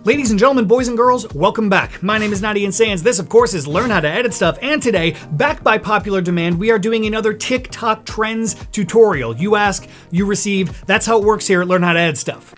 Ladies and gentlemen, boys and girls, welcome back. My name is notiansans. This, of course, is Learn How to Edit Stuff. And today, back by popular demand, we are doing another TikTok Trends tutorial. You ask, you receive. That's how it works here at Learn How to Edit Stuff.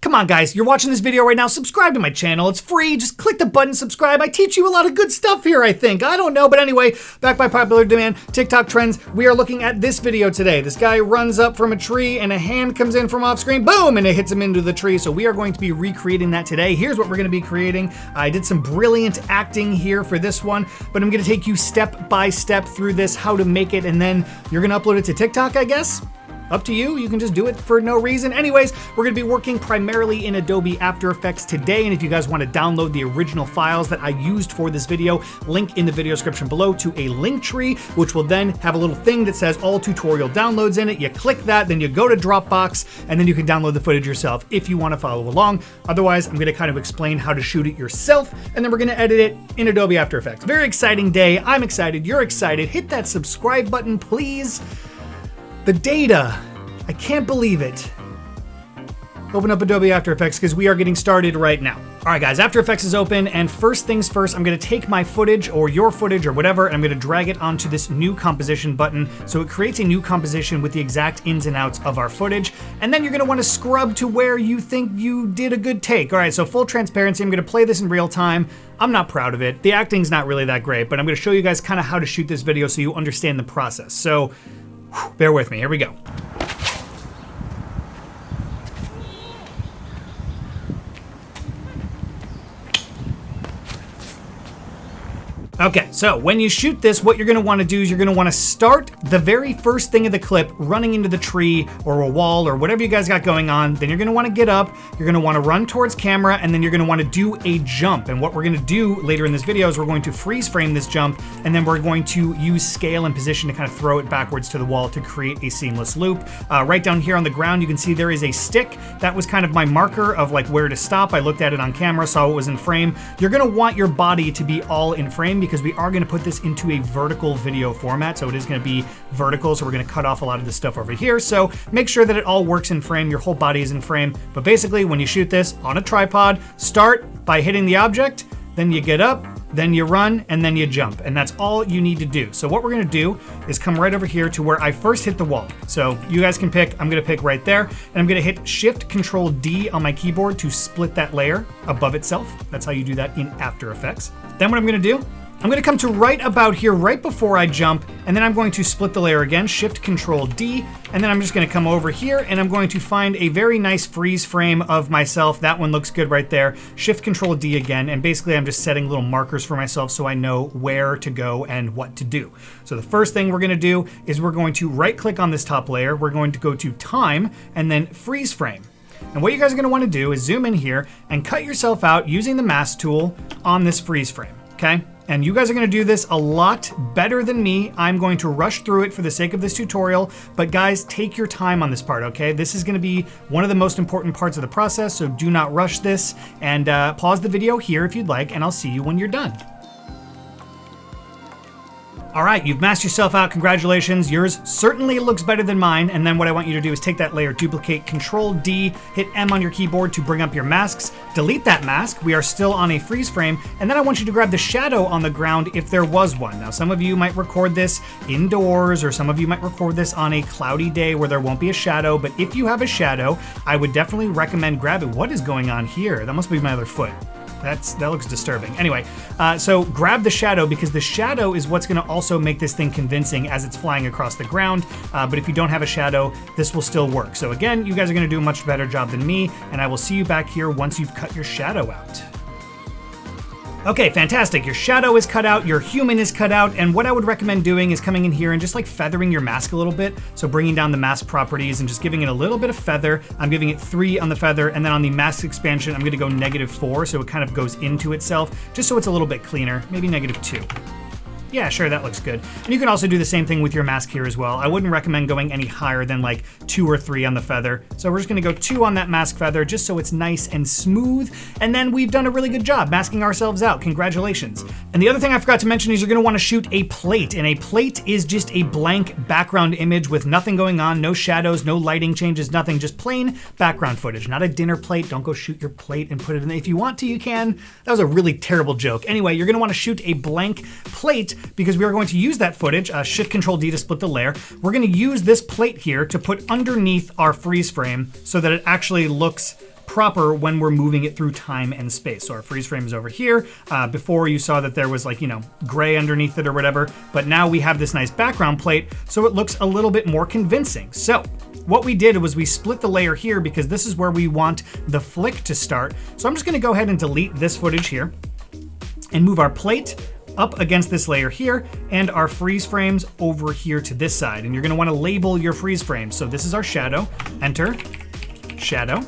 Come on, guys, you're watching this video right now. Subscribe to my channel. It's free. Just click the button, subscribe. I teach you a lot of good stuff here, I think. I don't know, but anyway, back by popular demand, TikTok trends. We are looking at this video today. This guy runs up from a tree and a hand comes in from off screen, boom, and it hits him into the tree. So we are going to be recreating that today. Here's what we're going to be creating. I did some brilliant acting here for this one, but I'm going to take you step by step through this, how to make it, and then you're going to upload it to TikTok, I guess? Up to you. You can just do it for no reason. Anyways, we're going to be working primarily in Adobe After Effects today. And if you guys want to download the original files that I used for this video, link in the video description below to a link tree, which will then have a little thing that says all tutorial downloads in it. You click that, then you go to Dropbox, and then you can download the footage yourself if you want to follow along. Otherwise, I'm going to kind of explain how to shoot it yourself, and then we're going to edit it in Adobe After Effects. Very exciting day. I'm excited. You're excited. Hit that subscribe button, please. The data. I can't believe it. Open up Adobe After Effects because we are getting started right now. All right, guys, After Effects is open, and first things first, I'm gonna take my footage or your footage or whatever, and I'm gonna drag it onto this new composition button. So it creates a new composition with the exact ins and outs of our footage. And then you're gonna wanna scrub to where you think you did a good take. All right, so full transparency, I'm gonna play this in real time. I'm not proud of it. The acting's not really that great, but I'm gonna show you guys kind of how to shoot this video so you understand the process. So bear with me, here we go. Okay, so when you shoot this, what you're gonna wanna do is you're gonna wanna start the very first thing of the clip running into the tree or a wall or whatever you guys got going on. Then you're gonna wanna get up, you're gonna wanna run towards camera, and then you're gonna wanna do a jump. And what we're gonna do later in this video is we're going to freeze frame this jump, and then we're going to use scale and position to kind of throw it backwards to the wall to create a seamless loop. Right down here on the ground, you can see there is a stick. That was kind of my marker of like where to stop. I looked at it on camera, saw it was in frame. You're gonna want your body to be all in frame because we are going to put this into a vertical video format. So it is going to be vertical. So we're going to cut off a lot of this stuff over here. So make sure that it all works in frame. Your whole body is in frame. But basically when you shoot this on a tripod, start by hitting the object, then you get up, then you run, and then you jump. And that's all you need to do. So what we're gonna do is come right over here to where I first hit the wall. So you guys can pick, I'm gonna pick right there, and I'm gonna hit Shift-Control-D on my keyboard to split that layer above itself. That's how you do that in After Effects. Then what I'm gonna do, I'm gonna come to right about here, right before I jump, and then I'm going to split the layer again, Shift-Control-D, and then I'm just gonna come over here and I'm going to find a very nice freeze frame of myself. That one looks good right there. Shift-Control-D again, and basically I'm just setting little markers for myself so I know where to go and what to do. So the first thing we're gonna do is we're going to right-click on this top layer, we're going to go to Time, and then Freeze Frame. And what you guys are gonna wanna do is zoom in here and cut yourself out using the mask tool on this freeze frame, okay? And you guys are gonna do this a lot better than me. I'm going to rush through it for the sake of this tutorial, but guys, take your time on this part, okay? This is gonna be one of the most important parts of the process, so do not rush this, and pause the video here if you'd like, and I'll see you when you're done. All right, you've masked yourself out, congratulations. Yours certainly looks better than mine, and then what I want you to do is take that layer, duplicate, Control-D, hit M on your keyboard to bring up your masks, delete that mask, we are still on a freeze frame, and then I want you to grab the shadow on the ground if there was one. Now, some of you might record this indoors, or some of you might record this on a cloudy day where there won't be a shadow, but if you have a shadow, I would definitely recommend grabbing. What is going on here? That must be my other foot. That looks disturbing. Anyway, so grab the shadow because the shadow is what's gonna also make this thing convincing as it's flying across the ground. But if you don't have a shadow, this will still work. So again, you guys are gonna do a much better job than me, and I will see you back here once you've cut your shadow out. Okay, fantastic. Your shadow is cut out, your human is cut out, and what I would recommend doing is coming in here and just like feathering your mask a little bit. So bringing down the mask properties and just giving it a little bit of feather. I'm giving it 3 on the feather, and then on the mask expansion, I'm gonna go -4, so it kind of goes into itself, just so it's a little bit cleaner, maybe -2. Yeah, sure, that looks good. And you can also do the same thing with your mask here as well. I wouldn't recommend going any higher than like 2 or 3 on the feather. So we're just gonna go 2 on that mask feather just so it's nice and smooth. And then we've done a really good job masking ourselves out. Congratulations. And the other thing I forgot to mention is you're gonna wanna shoot a plate. And a plate is just a blank background image with nothing going on, no shadows, no lighting changes, nothing, just plain background footage. Not a dinner plate. Don't go shoot your plate and put it in. If you want to, you can. That was a really terrible joke. Anyway, you're gonna wanna shoot a blank plate because we are going to use that footage, Shift-Control-D to split the layer. We're gonna use this plate here to put underneath our freeze frame so that it actually looks proper when we're moving it through time and space. So our freeze frame is over here. Before you saw that there was like, gray underneath it or whatever, but now we have this nice background plate so it looks a little bit more convincing. So what we did was we split the layer here because this is where we want the flick to start. So I'm just gonna go ahead and delete this footage here and move our plate up against this layer here and our freeze frames over here to this side. And you're gonna wanna label your freeze frames. So this is our shadow, enter, shadow.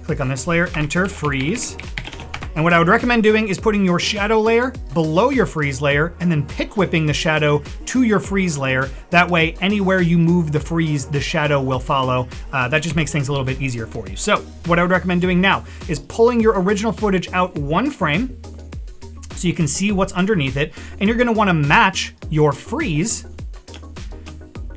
Click on this layer, enter, freeze. And what I would recommend doing is putting your shadow layer below your freeze layer and then pick whipping the shadow to your freeze layer. That way, anywhere you move the freeze, the shadow will follow. That just makes things a little bit easier for you. So what I would recommend doing now is pulling your original footage out 1 frame so you can see what's underneath it. And you're gonna wanna match your freeze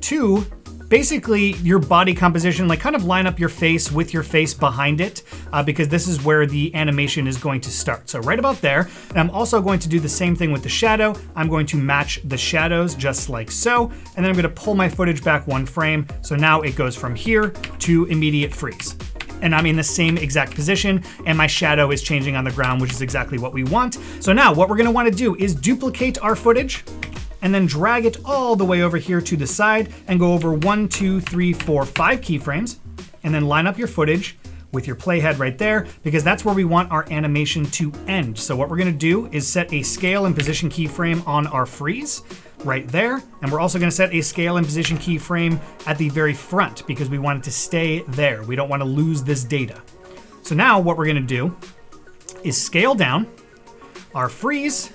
to basically your body composition, like kind of line up your face with your face behind it, because this is where the animation is going to start. So right about there. And I'm also going to do the same thing with the shadow. I'm going to match the shadows just like so. And then I'm gonna pull my footage back 1 frame. So now it goes from here to immediate freeze. And I'm in the same exact position and my shadow is changing on the ground, which is exactly what we want. So now what we're gonna wanna do is duplicate our footage and then drag it all the way over here to the side and go over 1, 2, 3, 4, 5 keyframes, and then line up your footage with your playhead right there, because that's where we want our animation to end. So what we're gonna do is set a scale and position keyframe on our freeze right there. And we're also gonna set a scale and position keyframe at the very front because we want it to stay there. We don't wanna lose this data. So now what we're gonna do is scale down our freeze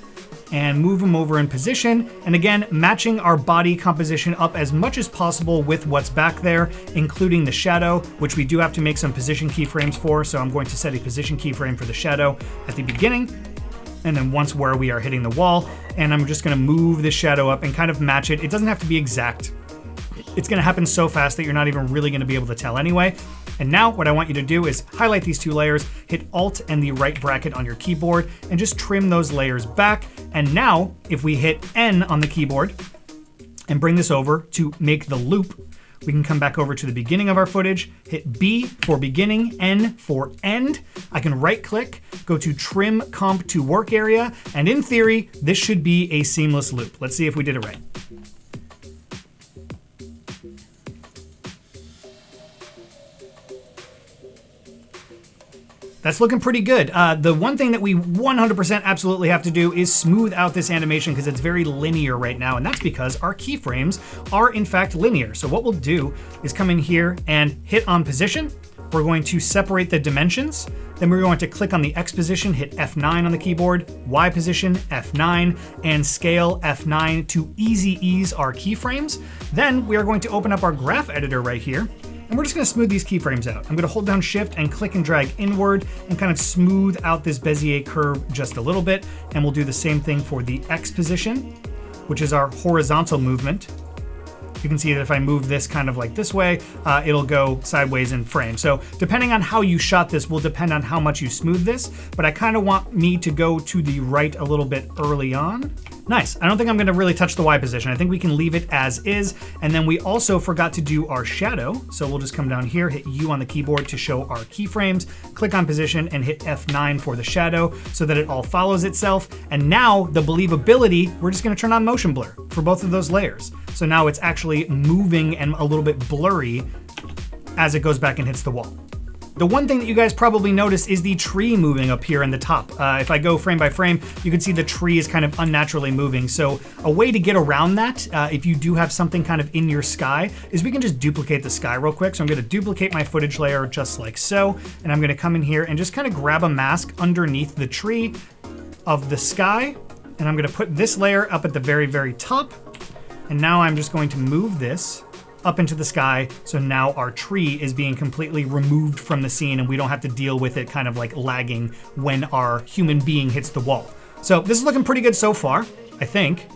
and move them over in position. And again, matching our body composition up as much as possible with what's back there, including the shadow, which we do have to make some position keyframes for. So I'm going to set a position keyframe for the shadow at the beginning, and then once where we are hitting the wall. And I'm just gonna move the shadow up and kind of match it. It doesn't have to be exact. It's gonna happen so fast that you're not even really gonna be able to tell anyway. And now what I want you to do is highlight these 2 layers, hit Alt and the right bracket on your keyboard, and just trim those layers back. And now if we hit N on the keyboard and bring this over to make the loop, we can come back over to the beginning of our footage, hit B for beginning, N for end. I can right click, go to trim comp to work area, and in theory, this should be a seamless loop. Let's see if we did it right. That's looking pretty good. The one thing that we 100% absolutely have to do is smooth out this animation because it's very linear right now, and that's because our keyframes are in fact linear. So what we'll do is come in here and hit on position. We're going to separate the dimensions. Then we're going to click on the X position, hit F9 on the keyboard, Y position, F9, and scale F9 to easy ease our keyframes. Then we are going to open up our graph editor right here. And we're just gonna smooth these keyframes out. I'm gonna hold down Shift and click and drag inward and kind of smooth out this Bezier curve just a little bit. And we'll do the same thing for the X position, which is our horizontal movement. You can see that if I move this kind of like this way, it'll go sideways in frame. So depending on how you shot this will depend on how much you smooth this, but I kind of want me to go to the right a little bit early on. Nice. I don't think I'm gonna really touch the Y position. I think we can leave it as is. And then we also forgot to do our shadow. So we'll just come down here, hit U on the keyboard to show our keyframes, click on position and hit F9 for the shadow so that it all follows itself. And now the believability, we're just gonna turn on motion blur for both of those layers. So now it's actually moving and a little bit blurry as it goes back and hits the wall. The one thing that you guys probably notice is the tree moving up here in the top. If I go frame by frame, you can see the tree is kind of unnaturally moving. So a way to get around that, if you do have something kind of in your sky, is we can just duplicate the sky real quick. So I'm gonna duplicate my footage layer just like so. And I'm gonna come in here and just kind of grab a mask underneath the tree of the sky. And I'm gonna put this layer up at the very, very top. And now I'm just going to move this up into the sky. So now our tree is being completely removed from the scene and we don't have to deal with it kind of like lagging when our human being hits the wall. So this is looking pretty good so far, I think.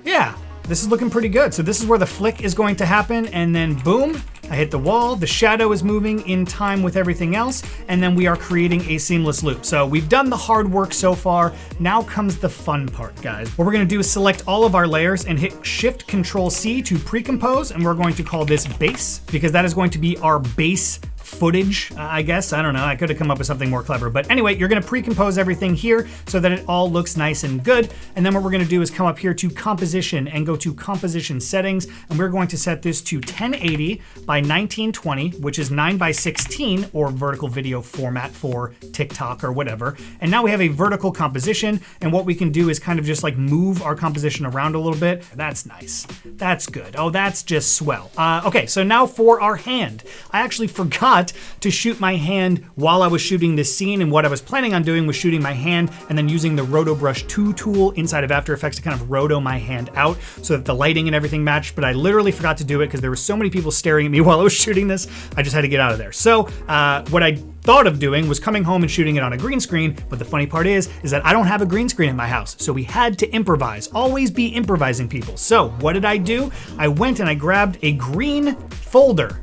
Yeah, this is looking pretty good. So this is where the flick is going to happen, and then boom, I hit the wall. The shadow is moving in time with everything else, and then we are creating a seamless loop. So we've done the hard work so far. Now comes the fun part, guys. What we're gonna do is select all of our layers and hit Shift-Control-C to pre-compose, and we're going to call this base, because that is going to be our base footage, I guess. I don't know. I could have come up with something more clever. But anyway, you're going to pre-compose everything here so that it all looks nice and good. And then what we're going to do is come up here to composition and go to composition settings. And we're going to set this to 1080 by 1920, which is 9:16 or vertical video format for TikTok or whatever. And now we have a vertical composition. And what we can do is kind of just like move our composition around a little bit. That's nice. That's good. Oh, that's just swell. Okay, so now for our hand. I actually forgot to shoot my hand while I was shooting this scene, and what I was planning on doing was shooting my hand and then using the Roto Brush 2 tool inside of After Effects to kind of roto my hand out so that the lighting and everything matched, but I literally forgot to do it because there were so many people staring at me while I was shooting this. I just had to get out of there. So what I thought of doing was coming home and shooting it on a green screen, but the funny part is that I don't have a green screen in my house, so we had to improvise. Always be improvising, people. So what did I do? I went and I grabbed a green folder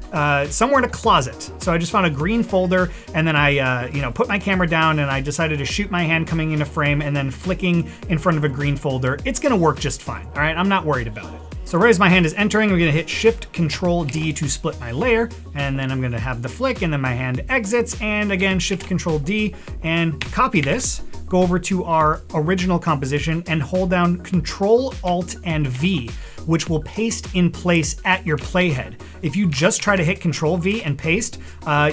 somewhere in a closet. So I just found a green folder, and then I put my camera down and I decided to shoot my hand coming into frame and then flicking in front of a green folder. It's gonna work just fine, all right? I'm not worried about it. So right as my hand is entering, I'm gonna hit Shift-Control-D to split my layer, and then I'm gonna have the flick, and then my hand exits, and again, Shift-Control-D, and copy this, go over to our original composition, and hold down Control, Alt, and V, which will paste in place at your playhead. If you just try to hit Control V and paste,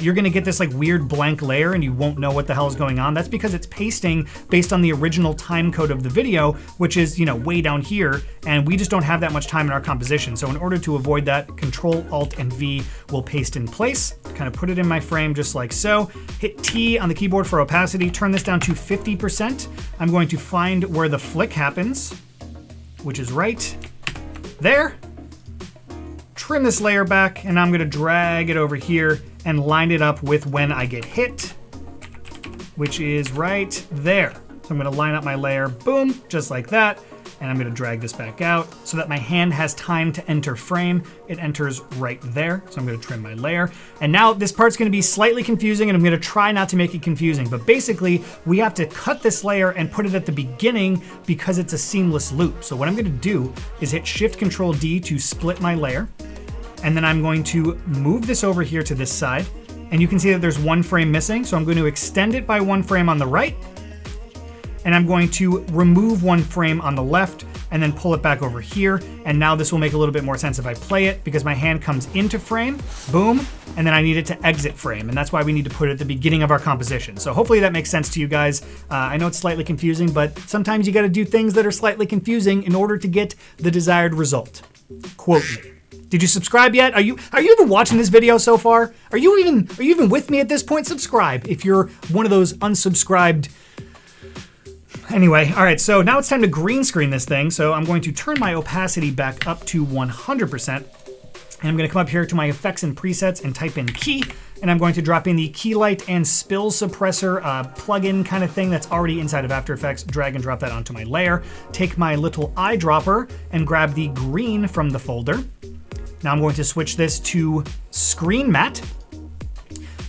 you're gonna get this like weird blank layer and you won't know what the hell is going on. That's because it's pasting based on the original time code of the video, which is, way down here, and we just don't have that much time in our composition. So in order to avoid that, Control, Alt, and V will paste in place. Kind of put it in my frame just like so. Hit T on the keyboard for opacity, turn this down to 50%. I'm going to find where the flick happens, which is right there. Trim this layer back, and I'm gonna drag it over here and line it up with when I get hit, which is right there. So I'm gonna line up my layer, boom, just like that. And I'm gonna drag this back out so that my hand has time to enter frame. It enters right there. So I'm gonna trim my layer. And now this part's gonna be slightly confusing, and I'm gonna try not to make it confusing, but basically we have to cut this layer and put it at the beginning because it's a seamless loop. So what I'm gonna do is hit Shift-Control-D to split my layer. And then I'm going to move this over here to this side. And you can see that there's one frame missing. So I'm going to extend it by one frame on the right. And I'm going to remove one frame on the left and then pull it back over here. And now this will make a little bit more sense if I play it, because my hand comes into frame, boom, and then I need it to exit frame. And that's why we need to put it at the beginning of our composition. So hopefully that makes sense to you guys. I know it's slightly confusing, but sometimes you gotta do things that are slightly confusing in order to get the desired result. Quote me. Did you subscribe yet? Are you even watching this video so far? Are you even with me at this point? Subscribe if you're one of those unsubscribed. Anyway, all right, so now it's time to green screen this thing. So I'm going to turn my opacity back up to 100%. And I'm gonna come up here to my effects and presets and type in key. And I'm going to drop in the key light and spill suppressor plugin kind of thing that's already inside of After Effects. Drag and drop that onto my layer. Take my little eyedropper and grab the green from the folder. Now I'm going to switch this to screen matte.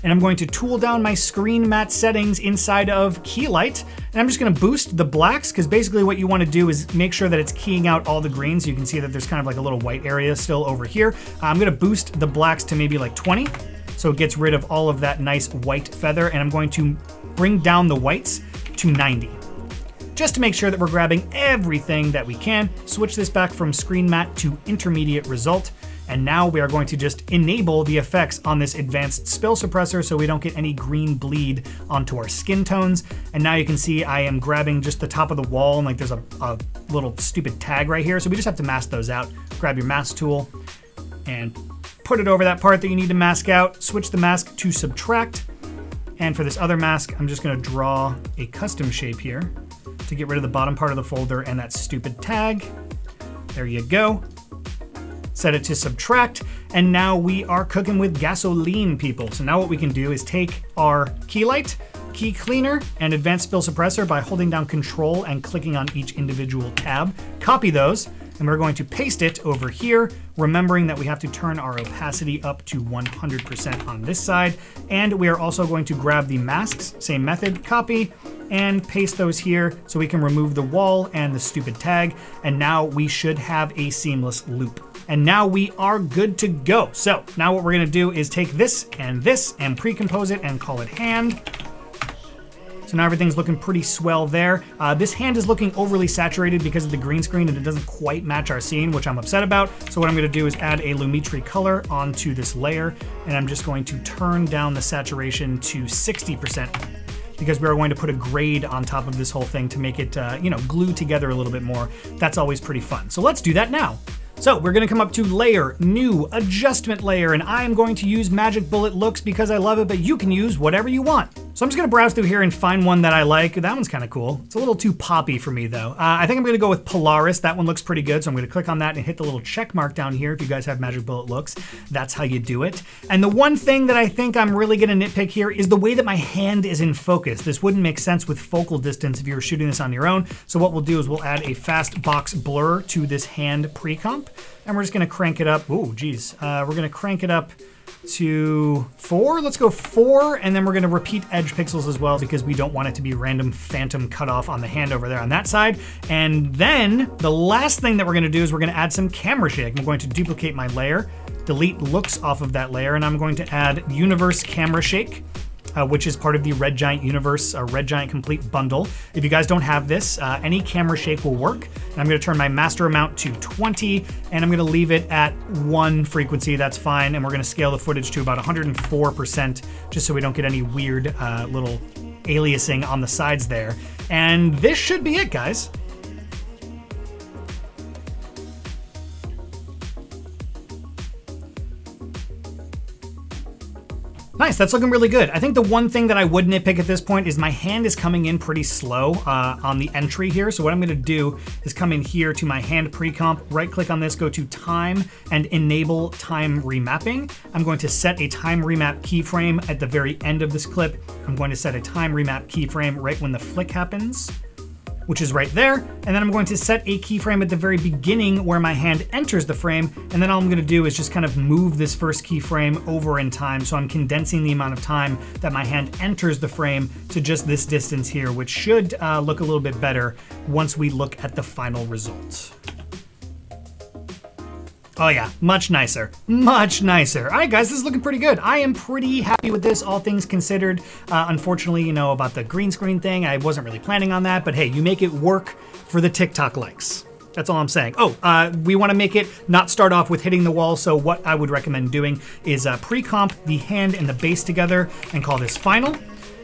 And I'm going to tool down my screen matte settings inside of key light. And I'm just gonna boost the blacks, because basically what you wanna do is make sure that it's keying out all the greens. You can see that there's kind of like a little white area still over here. I'm gonna boost the blacks to maybe like 20. So it gets rid of all of that nice white feather. And I'm going to bring down the whites to 90. Just to make sure that we're grabbing everything that we can. Switch this back from screen matte to intermediate result. And now we are going to just enable the effects on this advanced spill suppressor so we don't get any green bleed onto our skin tones. And now you can see I am grabbing just the top of the wall, and like there's a little stupid tag right here. So we just have to mask those out. Grab your mask tool and put it over that part that you need to mask out. Switch the mask to subtract. And for this other mask, I'm just gonna draw a custom shape here to get rid of the bottom part of the folder and that stupid tag. There you go. Set it to subtract, and now we are cooking with gasoline, people. So now what we can do is take our key light, key cleaner, and advanced spill suppressor by holding down Control and clicking on each individual tab. Copy those, and we're going to paste it over here, remembering that we have to turn our opacity up to 100% on this side. And we are also going to grab the masks, same method, copy, and paste those here so we can remove the wall and the stupid tag. And now we should have a seamless loop. And now we are good to go. So now what we're gonna do is take this and pre-compose it and call it hand. So now everything's looking pretty swell there. This hand is looking overly saturated because of the green screen and it doesn't quite match our scene, which I'm upset about. So what I'm gonna do is add a Lumetri color onto this layer, and I'm just going to turn down the saturation to 60%. Because we are going to put a grade on top of this whole thing to make it, glue together a little bit more. That's always pretty fun. So let's do that now. So we're gonna come up to Layer, New, Adjustment Layer, and I'm going to use Magic Bullet Looks because I love it, but you can use whatever you want. So I'm just gonna browse through here and find one that I like. That one's kind of cool. It's a little too poppy for me though. I think I'm gonna go with Polaris. That one looks pretty good, so I'm gonna click on that and hit the little check mark down here. If you guys have Magic Bullet Looks, that's how you do it. And the one thing that I think I'm really gonna nitpick here is the way that my hand is in focus. This wouldn't make sense with focal distance if you were shooting this on your own. So what we'll do is we'll add a fast box blur to this hand pre-comp, and we're just gonna crank it up. Ooh, geez. We're gonna crank it up to 4. Let's go 4, and then we're gonna repeat edge pixels as well because we don't want it to be random phantom cutoff on the hand over there on that side. And then the last thing that we're gonna do is we're gonna add some camera shake. I'm going to duplicate my layer, delete looks off of that layer, and I'm going to add Universe Camera Shake, which is part of the Red Giant Universe, Red Giant Complete Bundle. If you guys don't have this, any camera shake will work. And I'm gonna turn my master amount to 20, and I'm gonna leave it at 1 frequency, that's fine. And we're gonna scale the footage to about 104%, just so we don't get any weird little aliasing on the sides there. And this should be it, guys. Nice, that's looking really good. I think the one thing that I would nitpick at this point is my hand is coming in pretty slow on the entry here. So what I'm gonna do is come in here to my hand pre-comp, right click on this, go to time and enable time remapping. I'm going to set a time remap keyframe at the very end of this clip. I'm going to set a time remap keyframe right when the flick happens, which is right there. And then I'm going to set a keyframe at the very beginning where my hand enters the frame. And then all I'm gonna do is just kind of move this first keyframe over in time. So I'm condensing the amount of time that my hand enters the frame to just this distance here, which should look a little bit better once we look at the final result. Oh yeah, much nicer, much nicer. All right, guys, this is looking pretty good. I am pretty happy with this, all things considered. Unfortunately, about the green screen thing, I wasn't really planning on that, but hey, you make it work for the TikTok likes. That's all I'm saying. Oh, we wanna make it not start off with hitting the wall, so what I would recommend doing is pre-comp the hand and the base together and call this final,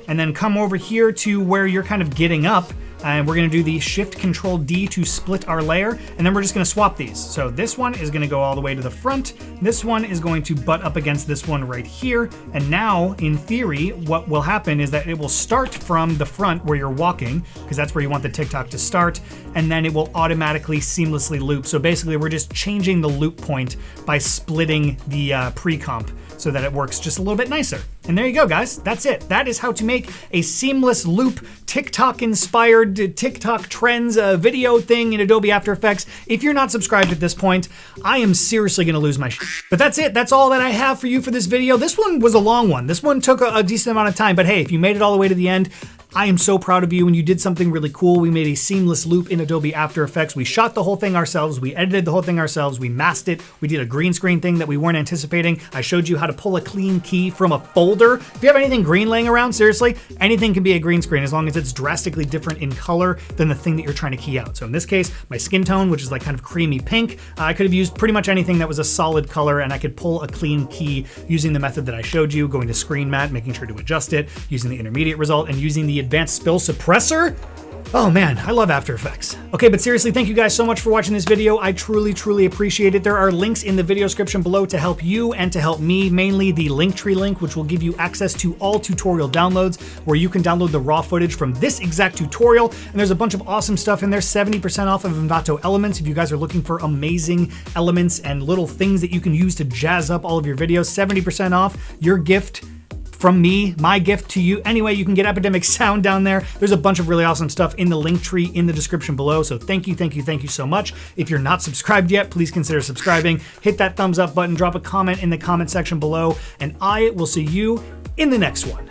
and then come over here to where you're kind of getting up, and we're gonna do the Shift-Control-D to split our layer, and then we're just gonna swap these. So this one is gonna go all the way to the front, this one is going to butt up against this one right here, and now, in theory, what will happen is that it will start from the front where you're walking, because that's where you want the TikTok to start, and then it will automatically seamlessly loop. So basically, we're just changing the loop point by splitting the pre-comp so that it works just a little bit nicer. And there you go, guys. That's it. That is how to make a seamless loop, TikTok-inspired, TikTok trends video thing in Adobe After Effects. If you're not subscribed at this point, I am seriously gonna lose my shit. But that's it. That's all that I have for you for this video. This one was a long one. This one took a decent amount of time, but hey, if you made it all the way to the end, I am so proud of you, and you did something really cool. We made a seamless loop in Adobe After Effects. We shot the whole thing ourselves. We edited the whole thing ourselves. We masked it. We did a green screen thing that we weren't anticipating. I showed you how to pull a clean key from a folder. If you have anything green laying around, seriously, anything can be a green screen as long as it's drastically different in color than the thing that you're trying to key out. So in this case, my skin tone, which is like kind of creamy pink, I could have used pretty much anything that was a solid color, and I could pull a clean key using the method that I showed you, going to screen mat, making sure to adjust it, using the intermediate result, and using the advanced spill suppressor. Oh man, I love After Effects. Okay, but seriously, thank you guys so much for watching this video. I truly, truly appreciate it. There are links in the video description below to help you and to help me, mainly the Linktree link, which will give you access to all tutorial downloads, where you can download the raw footage from this exact tutorial. And there's a bunch of awesome stuff in there, 70% off of Envato Elements. If you guys are looking for amazing elements and little things that you can use to jazz up all of your videos, 70% off, your gift from me, my gift to you. Anyway, you can get Epidemic Sound down there. There's a bunch of really awesome stuff in the link tree in the description below. So thank you, thank you, thank you so much. If you're not subscribed yet, please consider subscribing. Hit that thumbs up button, drop a comment in the comment section below, and I will see you in the next one.